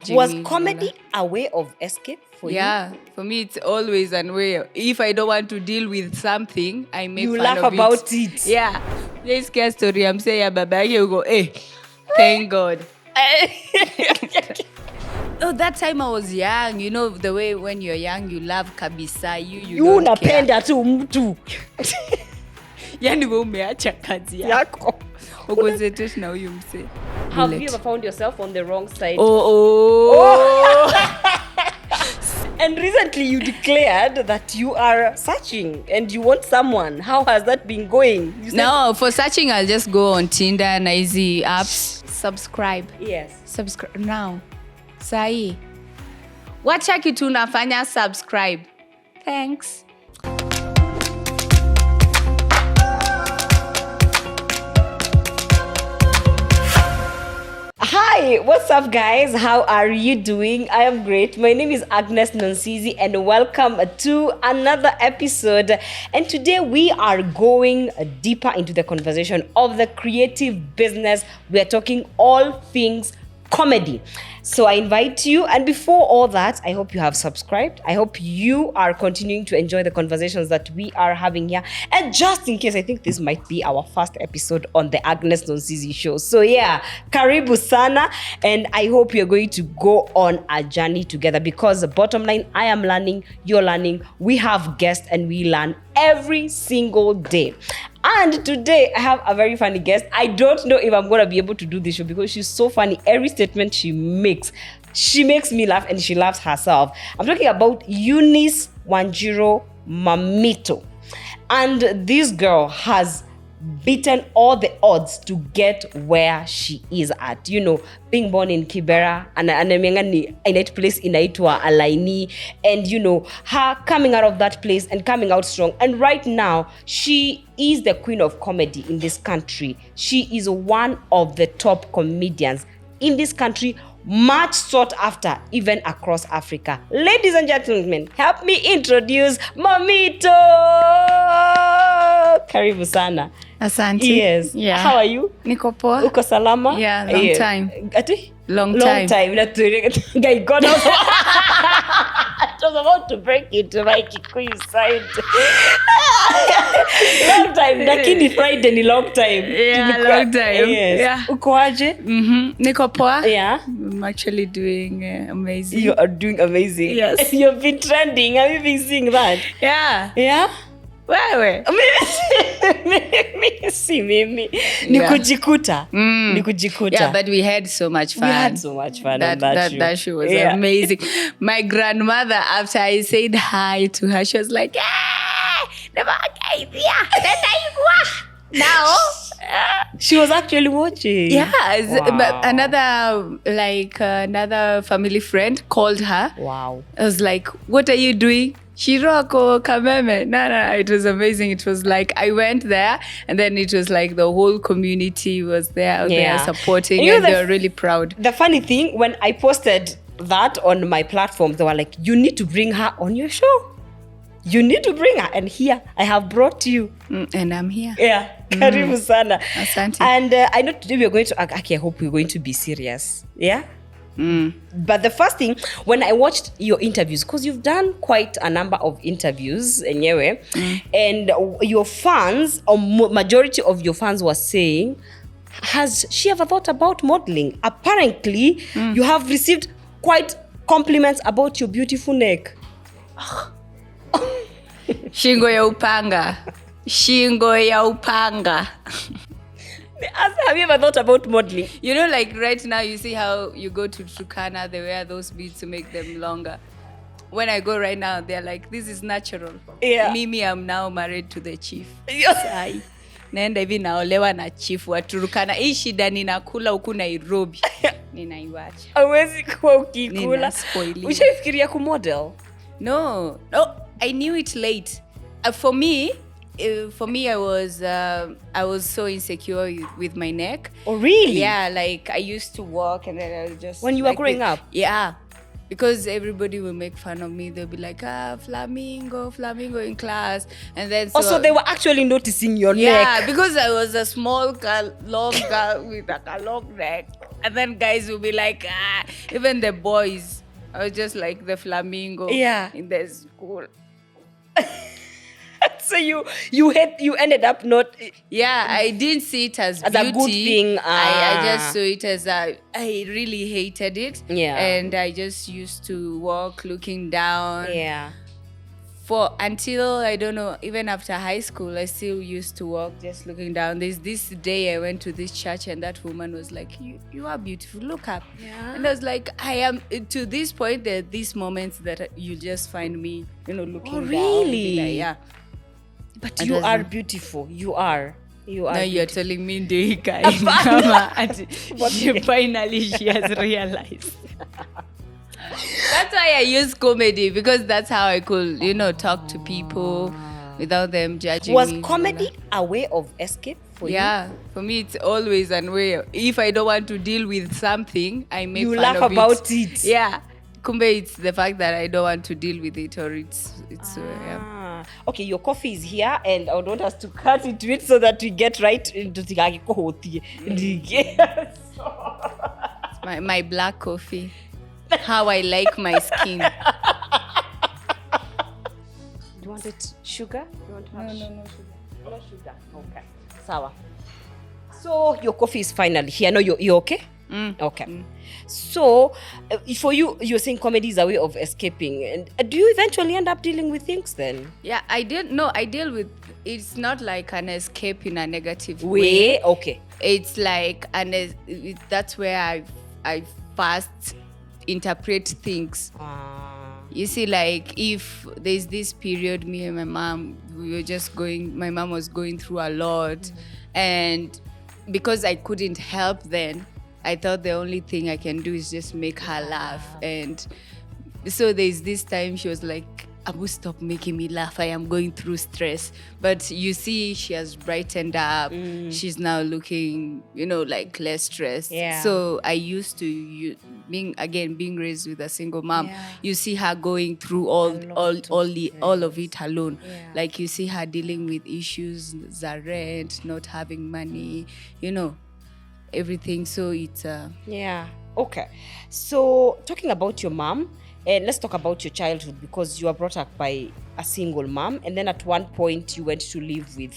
judging Was me. comedy a way of escape for you? Yeah, for me it's always a way. If I don't want to deal with something, I make You fun laugh of about it. Yeah, this scare story. I'm saying, yeah, baba, you go, hey, thank God. Oh, that time I was young. You know the way when you're young, you love kabisa. You don't care. Unapenda tu mtu. Yani wewe umeacha kazi yako. Ukoncentrate na huyu mse. Have you ever found yourself on the wrong side? Oh. And recently you declared that you are searching and you want someone. How has that been going? No, for searching, I'll just go on Tinder and easy apps. Subscribe. Yes. Subscribe now. Sahi. Wacha kitu nafanya subscribe. Thanks. Hi, what's up guys? How are you doing? I am great. My name is Agnes Nonsizi and welcome to another episode. And today we are going deeper into the conversation of the creative business. We are talking all things comedy. So I invite you, and before all that, I hope you have subscribed. I hope you are continuing to enjoy the conversations that we are having here. And just in case, I think this might be our first episode on the Agnes Nonsizi show. So yeah, karibu sana, and I hope you're going to go on a journey together, because the bottom line, I am learning, you're learning, we have guests and we learn every single day. And today I have a very funny guest. I don't know if I'm going to be able to do this show because she's so funny. Every statement she makes me laugh, and she laughs herself. I'm talking about Eunice Wanjiru Mammito. And this girl has beaten all the odds to get where she is at. You know, being born in Kibera and in a place inaitwa Alaini, and you know, her coming out of that place and coming out strong. And right now, she is the queen of comedy in this country. She is one of the top comedians in this country, much sought after even across Africa. Ladies and gentlemen, help me introduce Mammito. Karibu sana. Asante. Yes. Yeah. How are you? Niko poa. Uko salama? Yeah, long time. Ati? Long time. Guy, God, I was about to break into my Kikuyu side. Long time. Lakini Friday ni long time. Yeah, long time. Yes. Yeah. Uko aje? Niko poa. Yeah. I'm actually doing amazing. You are doing amazing. Yes. You've been trending. Have you been seeing that? Yeah. Yeah? Wewe. Mimi. Ni kujikuta. Yeah, but we had so much fun. We had so much fun on that show. That show was amazing. My grandmother, after I said hi to her, she was like, now she was actually watching. Yeah, wow. Another family friend called her. Wow. I was like, what are you doing? Shiroko Kameme. No, it was amazing. It was like I went there, and then it was like the whole community was there, there supporting, and they were really proud. The funny thing, when I posted that on my platform, they were like, you need to bring her on your show. You need to bring her. And here, I have brought you. And I'm here. Yeah. Karibu sana. Asante. And I know today we're going to, I hope we're going to be serious. Yeah? But the first thing, when I watched your interviews, because you've done quite a number of interviews anyway, and your fans, or majority of your fans were saying, has she ever thought about modeling? Apparently, you have received quite compliments about your beautiful neck. Shingo ya upanga. Shingo ya upanga. Have you ever thought about modeling? You know, like right now, you see how you go to Turkana, they wear those beads to make them longer. When I go right now, they're like, this is natural. Yeah. Mimi, I'm now married to the chief. Yes. Naenda hivi naolewa na chief wa Turkana. Hii shida ninakula huku Nairobi. Ninaiwacha. Hawezi kuwa ukikula. Ninaspoili. Ushaifikiria kumodel? No, I knew it late. For me, I was so insecure with my neck. Oh, really? Yeah, like I used to walk, and then I was just when you were growing up. Yeah, because everybody will make fun of me. They'll be like, flamingo in class, and then so they were actually noticing your neck. Yeah, because I was a small girl, long girl with a long neck. And then guys will be like, even the boys. I was just like the flamingo in the school. So you ended up not. Yeah, I didn't see it as beauty. A good thing. I just saw it as I really hated it. Yeah. And I just used to walk looking down. Yeah. For until, I don't know, even after high school, I still used to walk just looking down. There's this day I went to this church and that woman was like, you are beautiful, look up. Yeah. And I was like, I am, to this point, there are these moments that you just find me, looking down. Really? Like, yeah. But you are beautiful. You are. Now you're telling me the guy. Finally, she has realized. That's why I use comedy, because that's how I could, talk to people without them judging me. Was me. comedy a way of escape for you? Yeah, for me it's always a way. If I don't want to deal with something, I make fun of it. You laugh about it. Yeah. Kumbe, it's the fact that I don't want to deal with it, or it's yeah. Okay, your coffee is here, and I would want us to cut into it so that we get right into the my black coffee. How I like my skin. Do you want it sugar? You want to have no sugar. No sugar. Okay. Sawa. So your coffee is finally here. No, you're okay? Okay. So for you, you're saying comedy is a way of escaping. And do you eventually end up dealing with things then? Yeah, I deal with, it's not like an escape in a negative way. Okay. It's like, that's where I first interpret things. You see, like, if there's this period, me and my mom, my mom was going through a lot. And because I couldn't help then, I thought the only thing I can do is just make her laugh. And so there's this time she was like, Abu, stop making me laugh. I am going through stress. But you see, she has brightened up. She's now looking, like less stressed. Yeah. So I used to, being raised with a single mom, you see her going through all of it alone. Yeah. Like you see her dealing with issues, the rent, not having money, everything. So it's yeah. Okay. So talking about your mom, and let's talk about your childhood, because you were brought up by a single mom, and then at one point you went to live with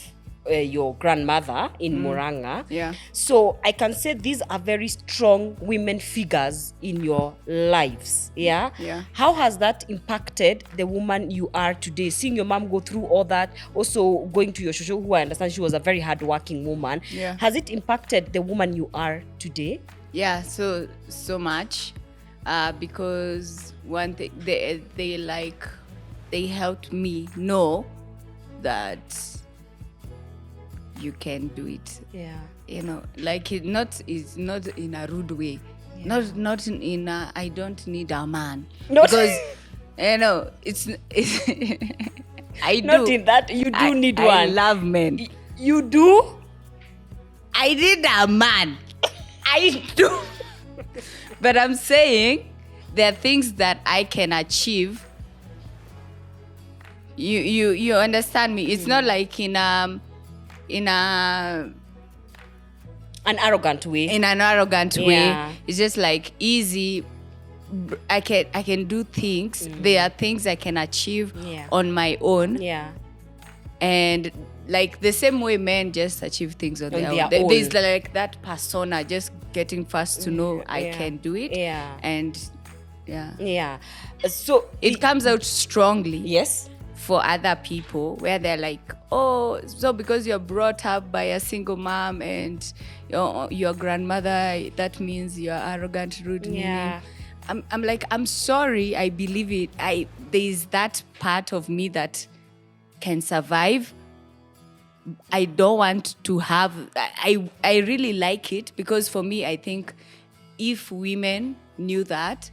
your grandmother in Murang'a. Yeah. So I can say these are very strong women figures in your lives. Yeah. Yeah. How has that impacted the woman you are today? Seeing your mom go through all that, also going to your shosho, who I understand she was a very hardworking woman. Yeah. Has it impacted the woman you are today? Yeah. So much, because one thing they helped me know that you can do it. Yeah. Like it's not in a rude way. Yeah. Not in a, I don't need a man. Because it's I do. Not in that you do need one. I love men. You do? I need a man. I do. But I'm saying there are things that I can achieve. You understand me? It's not like in an arrogant way. In an arrogant way. It's just like easy. I can do things. There are things I can achieve on my own. Yeah. And like the same way men just achieve things on their own. There's like that persona, just getting first to know I can do it. Yeah. And yeah. So it comes out strongly. Yes. For other people, where they're like, oh, so because you're brought up by a single mom and your grandmother, that means you're arrogant, rude. Yeah. I'm like, I'm sorry, I believe it. There's that part of me that can survive. I don't want to have, I really like it, because for me, I think if women knew that,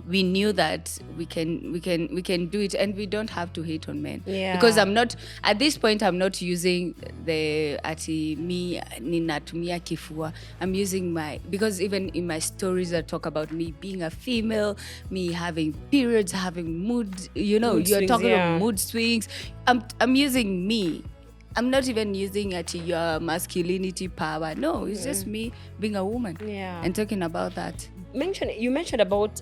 we knew that we can do it, and we don't have to hate on men. Yeah. Because at this point I'm not using the ati me ninatumia kifua. I'm using because even in my stories I talk about me being a female, me having periods, having mood, you're talking about mood swings. I'm using me I'm not even using your masculinity power. No, it's just me being a woman and talking about that. You mentioned about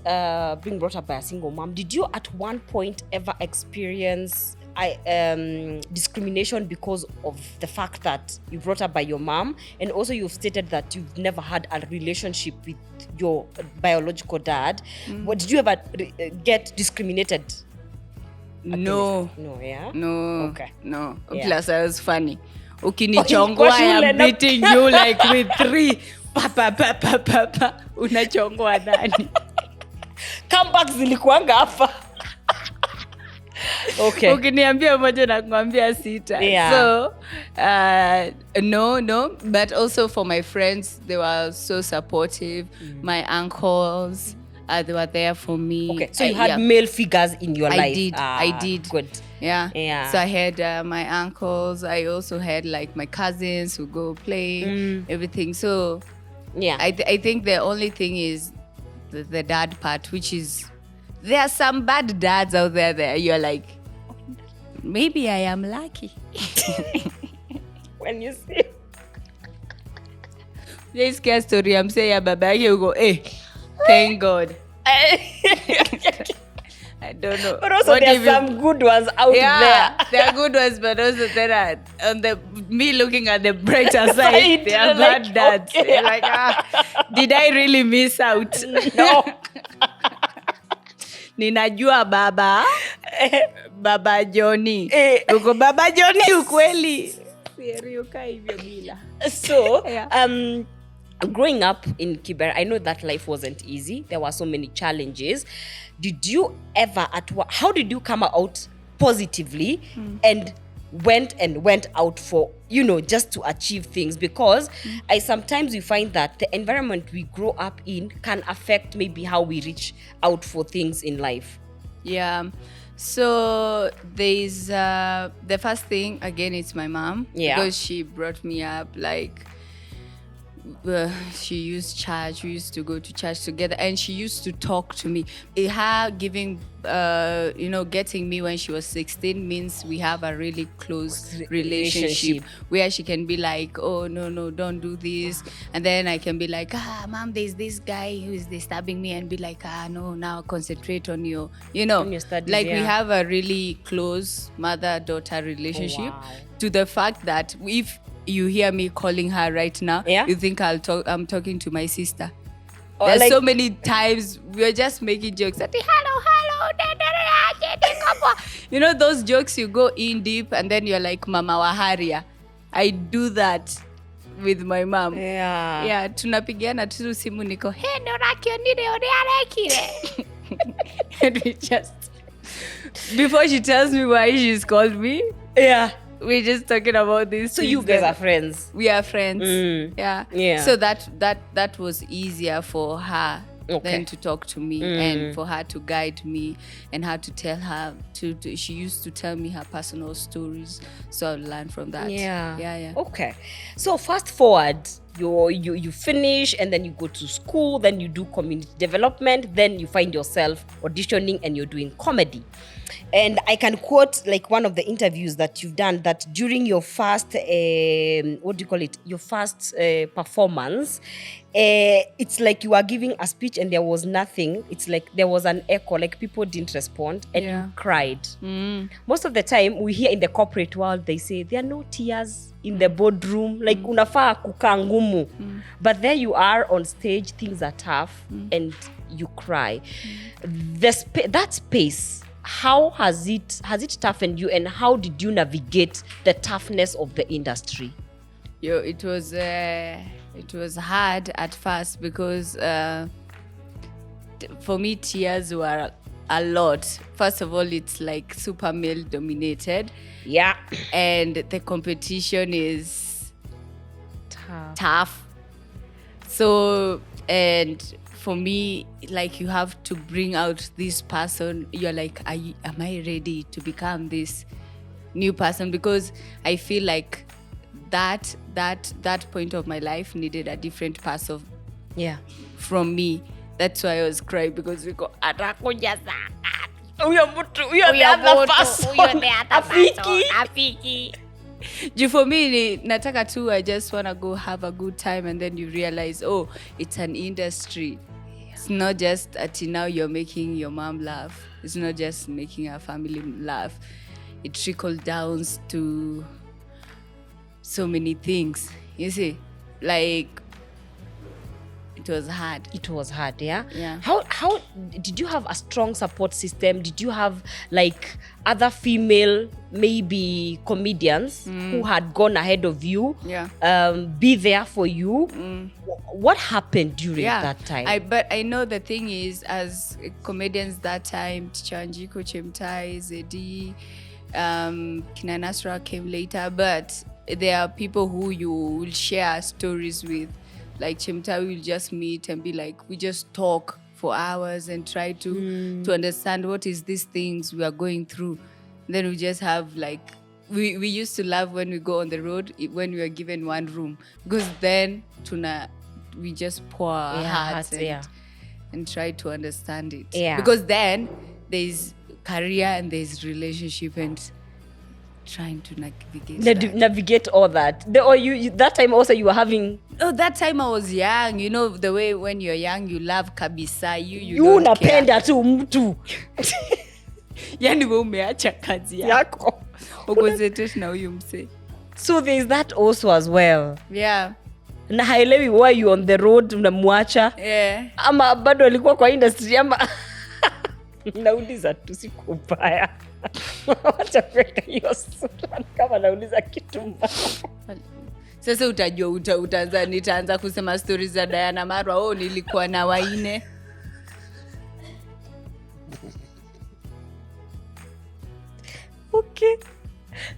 being brought up by a single mom. Did you at one point ever experience discrimination because of the fact that you brought up by your mom, and also you've stated that you've never had a relationship with your biological dad? What, did you ever get discriminated? No. Yeah? No. Okay. No. Yeah. Plus, I was funny. Ukinichongwa, I am beating you like with 3. Pa. Unachongwa nani? Comeback zilikuanga hapa. Okay. Ukiniambia moja na kumwambia 6. Yeah. So, no. But also for my friends, they were so supportive. My uncles, they were there for me. Okay. So you had male figures in your life? I did. Good. Yeah. So I had my uncles. I also had like my cousins who go play, everything. So yeah, I think the only thing is the dad part, which is, there are some bad dads out there that you're like, maybe I am lucky. When you see this case story, I'm saying, Baba, you go, hey, thank God. I don't know. But also there are some good ones out there. There are good ones, but also there are, me looking at the brighter side, there are bad like, dads. Okay. They're like, did I really miss out? No. Ninajua Baba Johnny. Uko Baba Johnny ukweli. So, growing up in Kibera, I know that life wasn't easy. There were so many challenges. Did you ever, how did you come out positively and went out for, just to achieve things? Because sometimes we find that the environment we grow up in can affect maybe how we reach out for things in life. Yeah. So there's the first thing, again, it's my mom. Yeah. Because she brought me up like, she used church. We used to go to church together, and she used to talk to me. Her giving, getting me when she was 16 means we have a really close relationship where she can be like, oh, no, don't do this. And then I can be like, mom, there's this guy who is disturbing me, and be like, no, now concentrate on your, on your studies, like we have a really close mother-daughter relationship. Wow. To the fact that if you hear me calling her right now, you think I'm talking to my sister. There's like, so many times we're just making jokes that, hello, those jokes you go in deep, and then you're like, Mama Waharia. I do that with my mom. Yeah, tunapigiana tu simu, niko, hey, norakio nile onearekire. And we just, before she tells me why she's called me, we're just talking about this. So you guys are friends? We are friends. Yeah. So that was easier for her than to talk to me, and for her to guide me, and how to tell her she used to tell me her personal stories, so I learned from that. Yeah. Okay. So fast forward, you finish, and then you go to school, then you do community development, then you find yourself auditioning, and you're doing comedy. And I can quote like one of the interviews that you've done, that during your first your first performance, it's like you are giving a speech and there was nothing. It's like there was an echo, like people didn't respond, and you cried. Most of the time we hear in the corporate world, they say there are no tears in the boardroom, like unafaa kukaa ngumu. But there you are on stage, things are tough, and you cry. That space, how has it toughened you, and how did you navigate the toughness of the industry? It was hard at first, because for me tears were a lot. First of all, it's like super male dominated. Yeah. And the competition is tough. So, and for me, like, you have to bring out this person. You're like, am I ready to become this new person? Because I feel like that point of my life needed a different person from me. That's why I was crying, because we go, atakuja sana. Huyo the other person. Afiki. For me, nataka too, I just want to go have a good time, and then you realize, oh, it's an industry. It's not just until now you're making your mom laugh. It's not just making her family laugh. It trickled down to so many things. You see, like, it was hard. It was hard, yeah? Yeah. How did you have a strong support system? Did you have like other female maybe comedians who had gone ahead of you? Yeah. Be there for you? What happened during that time? But I know the thing is, as comedians that time, Chanjiko, Chemtai, Zedi, Kina Nasra came later, but there are people who you will share stories with. Like Chemta, we'll just meet and be like, we just talk for hours and try to understand what is these things we are going through. Then we just have like, we used to love when we go on the road, when we are given one room, because then we just pour our hearts and try to understand it. Yeah. Because then there's career and there's relationship and trying to navigate all that. That time also you were having... Oh, that time I was young. You know the way when you're young you love kabisa. You don't care. Unapenda tu mtu. Yani wewe umeacha kazi yako. Ugonzetesha na huyu mse. So there is that also as well. Yeah. Na haelewi why you on the road unamwacha. Yeah. Ama bado alikuwa kwa industry ama nauliza tu sikubaya. Wacha kwenda hiyo sura kama nauliza kitu mbaya. Sasa utajua nitaanza kusema stories za Diana Marwa, nilikuwa na waine. Okay.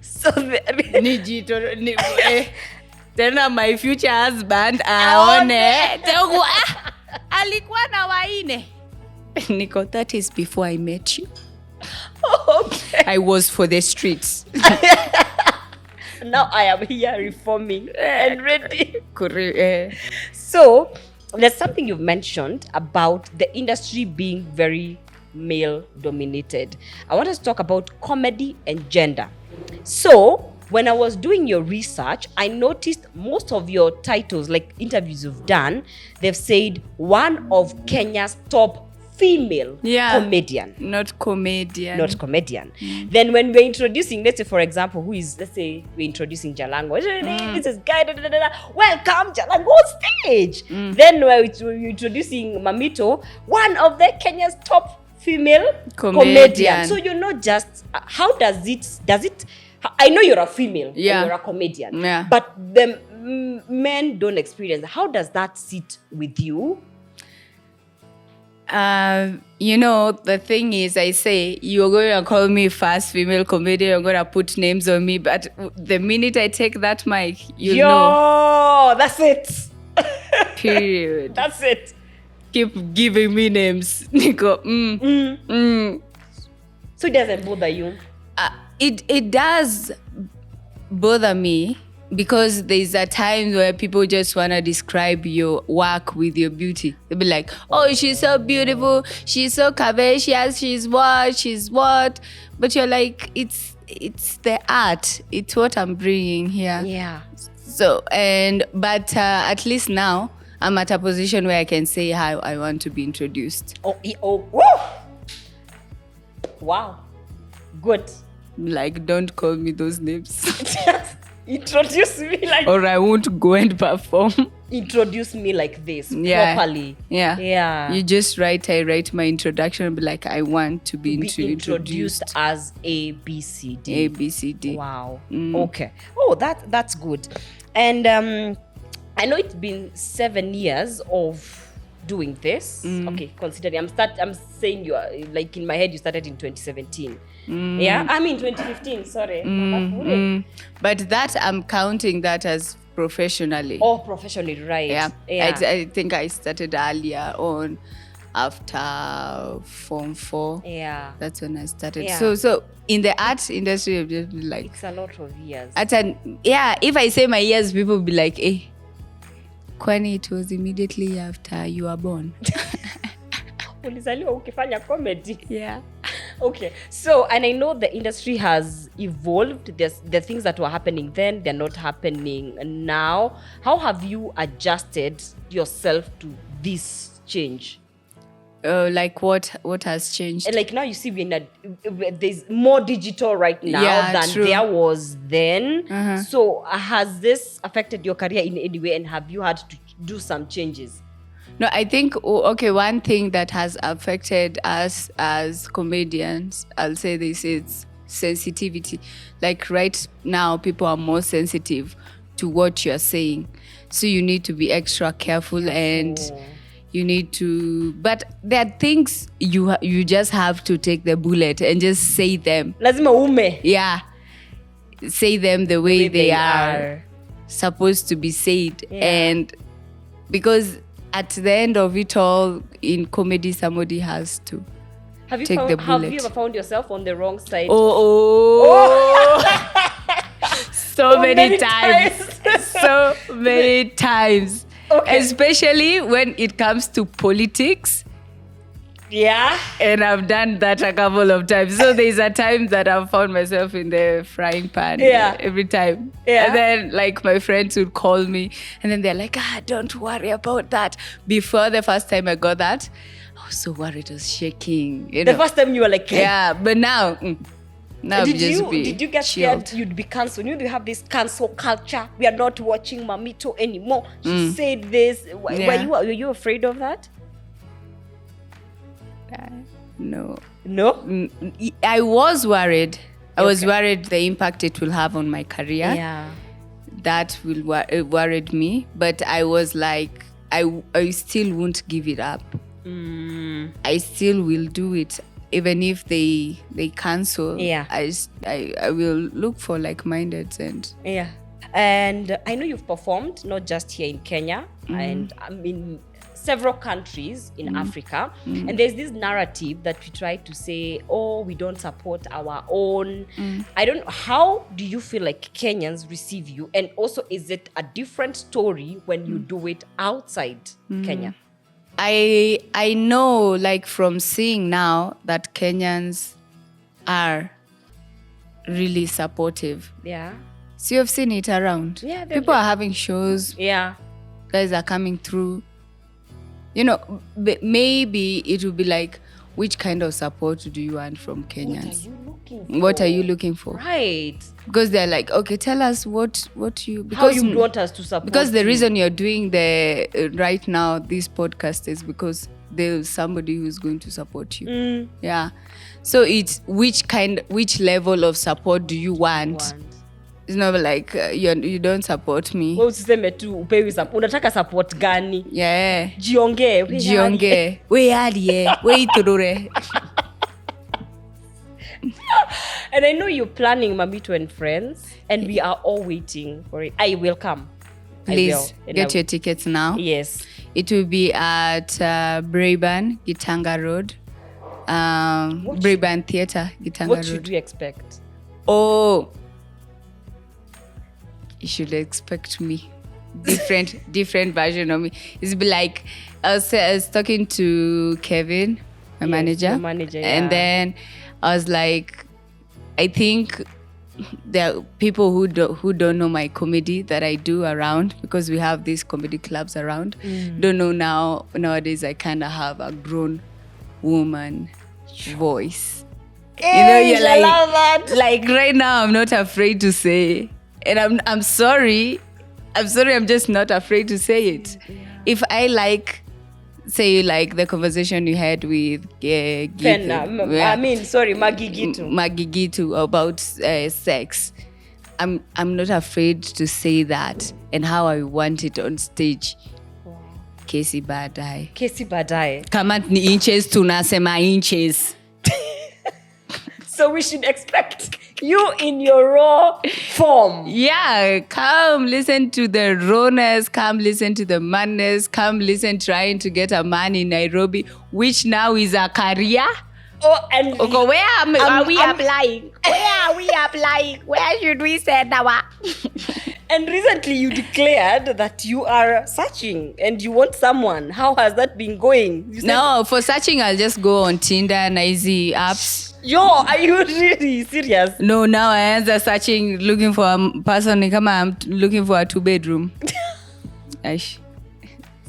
So tena my future husband aone alikuwa na waine. Nico, that is before I met you. Okay. I was for the streets. Now I am here reforming and ready. Correct. So, there's something you've mentioned about the industry being very male dominated. I want us to talk about comedy and gender. So, when I was doing your research, I noticed most of your titles, like interviews you've done, they've said one of Kenya's top female comedian. Not comedian. Then when we're introducing, let's say for example, we're introducing Jalango. This is guy, welcome Jalango on stage. Then we're introducing Mammito, one of the Kenya's top female comedian. So you're not just, how does it, I know you're a female and you're a comedian, but the men don't experience. How does that sit with you? The thing is, I say, you're going to call me fast female comedian, you're going to put names on me, but the minute I take that mic, you know. That's it. Period. That's it. Keep giving me names. Nico. So it doesn't bother you? It does bother me, because there's a time where people just want to describe your work with your beauty. They'll be like, oh, she's so beautiful, she's so curvaceous, she's what. But you're like, it's the art. It's what I'm bringing here. Yeah. So, but at least now, I'm at a position where I can say how I want to be introduced. Oh. Wow. Good. Like, don't call me those names. Introduce me like... Or I won't go and perform. Introduce me like this, properly. Yeah. You just I write my introduction and be like, I want to be introduced as ABCD. ABCD. Wow. Okay. Oh, that's good. And I know it's been 7 years of doing this. Okay, considering I'm saying you are, like, in my head you started in 2017. Yeah, I mean 2015, sorry. But that I'm counting that as professionally. Oh, professionally, right. Yeah. I think I started earlier on, after Form 4. Yeah. That's when I started. Yeah. So in the art industry, I've just been like... It's a lot of years. If I say my years, people will be like, kwani it was immediately after you were born. Ulizaliwa ukifanya comedy. Yeah. Okay, so, and I know the industry has evolved. There's the things that were happening then, they're not happening now. How have you adjusted yourself to this change? Like what has changed? And like now you see there's more digital right now than there was then. So has this affected your career in any way, and have you had to do some changes? No, I think, one thing that has affected us as comedians, I'll say this, is sensitivity. Like right now, people are more sensitive to what you're saying. So you need to be extra careful and you need to, but there are things you just have to take the bullet and just say them. Lazima ume. Yeah. Say them the way they are supposed to be said. Yeah. And because at the end of it all, in comedy, somebody has to take the bullet. Have you ever found yourself on the wrong side? So many times. So many times. Okay. Especially when it comes to politics. Yeah. And I've done that a couple of times. So there's a time that I've found myself in the frying pan every time. Yeah. And then like my friends would call me and then they're like, don't worry about that. Before the first time I got that, I was so worried, I was shaking. The first time you were like, yeah, but now did you get scared you'd be cancelled? You have this cancel culture. We are not watching Mammito anymore. She said this. Were you afraid of that? No. I was worried. I was worried the impact it will have on my career. Yeah. That worried me. But I was like, I still won't give it up. I still will do it. Even if they cancel, I will look for like-minded and And I know you've performed not just here in Kenya and in several countries in Africa, and there's this narrative that we try to say, we don't support our own. I don't know, how do you feel like Kenyans receive you, and also is it a different story when you do it outside Kenya? I know, like, from seeing now that Kenyans are really supportive. Yeah. So you've seen it around. Yeah. People are having shows. Yeah. Guys are coming through. You know, maybe it will be like, which kind of support do you want from Kenyans? What are you looking for? Right. Because they're like, okay, tell us what you... Because how you want us to support. Because the reason you're doing right now, this podcast, is because there's somebody who's going to support you. Yeah. So it's which level of support do you want? It's not like you don't support me. Usiseme tu upewi support. Unataka support gani? Yeah. Jiongee. We iturure. And I know you're planning Mamito and Friends, and we are all waiting for it. I will come. Please get your tickets now. Yes. It will be at Braeburn, Gitanga Road. Braeburn Theatre, Gitanga Road. What should we expect? You should expect me. Different version of me. It's be like, I was talking to Kevin, my manager. And then I was like, I think there are people who don't know my comedy that I do around, because we have these comedy clubs around. Don't know nowadays I kind of have a grown woman voice. Hey, I love that. Like right now, I'm not afraid to say, and I'm sorry. I'm just not afraid to say it. Yeah. If I say the conversation you had with Magigitu about sex. I'm not afraid to say that and how I want it on stage. Wow. Kesi baadaye. Kama ni inches tunasema inches. So we should expect you in your raw form. Yeah, come listen to the rawness, come listen to the madness, come listen trying to get a man in Nairobi, which now is a career. And where are we applying? Where are we applying? Where should we send our... And recently you declared that you are searching and you want someone. How has that been going? No, for searching, I'll just go on Tinder and easy apps. Yo, are you really serious? No, now I answer searching, looking for a person. I'm looking for a 2-bedroom. Aish.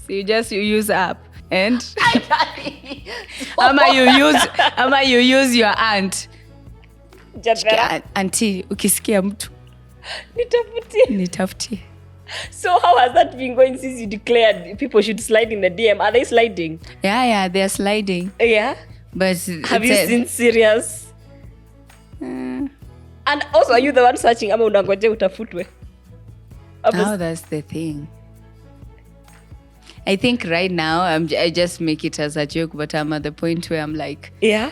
So you use app and ama you use your aunt. Auntie, ukisikia mtu nitafutie. So how has that been going since you declared people should slide in the DM? Are they sliding? Yeah, they're sliding. Yeah. But have you seen serious? And also, are you the one searching? Ama unangoje utafutwe? Oh, that's the thing. I think right now I just make it as a joke, but I'm at the point where I'm like, yeah.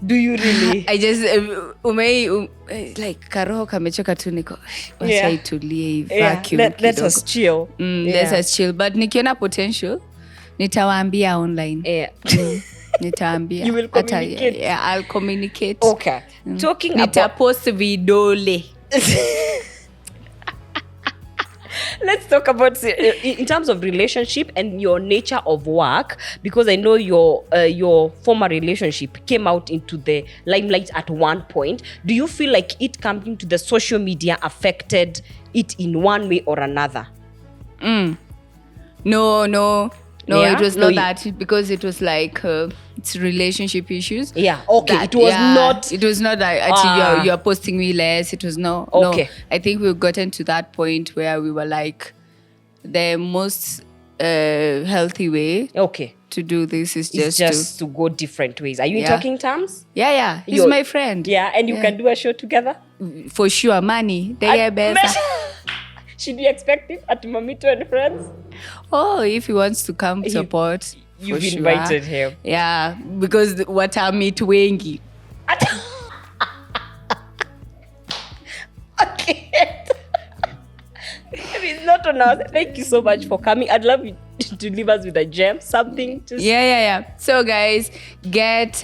Do you really? I just like karoho kamechoka tu niko wacha itulie vacuum. Let us chill. Let us chill, but nikiona potential nitawaambia online. Yeah. Nitaambia. You will communicate. Yeah, I'll communicate. Okay. Talking about nitapost vidole. Let's talk about in terms of relationship and your nature of work, because I know your former relationship came out into the limelight at one point. Do you feel like it coming to the social media affected it in one way or another? No, it was not that, because it was like it's relationship issues. Yeah, okay. It was not that you're posting me less. It was no. I think we've gotten to that point where we were like, the most healthy way to do this is just to go different ways. Are you in talking terms? Yeah. He's my friend. Yeah, and you can do a show together? For sure, money. Should we expect it at Mamito and Friends? Oh, if he wants to come support, you've invited him. Yeah, because watamit wengi. Okay. It's not on us. Thank you so much for coming. I'd love you to leave us with a gem, something. Yeah. So guys, get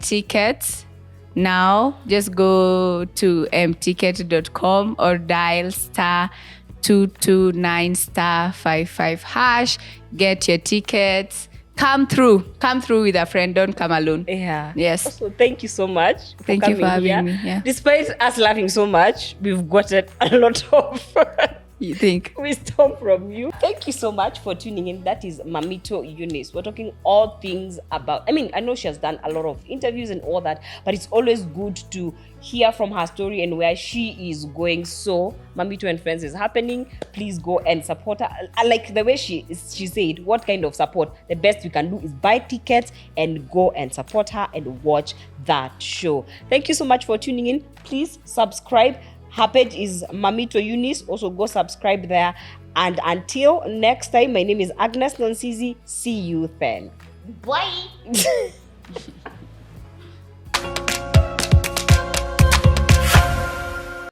tickets now. Just go to mticket.com or dial *229*55#. Get your tickets. Come through with a friend. Don't come alone. Yeah. Yes. Also, thank you so much. Thank you for having me. Yeah. Despite us laughing so much, we've gotten a lot of wisdom from you. Thank you so much for tuning in. That is Mammito Eunice. We're talking all things about, I know she has done a lot of interviews and all that, but it's always good to hear from her story and where she is going. So Mamito and Friends is happening. Please go and support her. I like the way she said, what kind of support? The best we can do is buy tickets and go and support her and watch that show. Thank you so much for tuning in. Please subscribe. Her page is Mammito Eunice. Also go subscribe there. And until next time, my name is Agnes Nonsizi. See you then. Bye.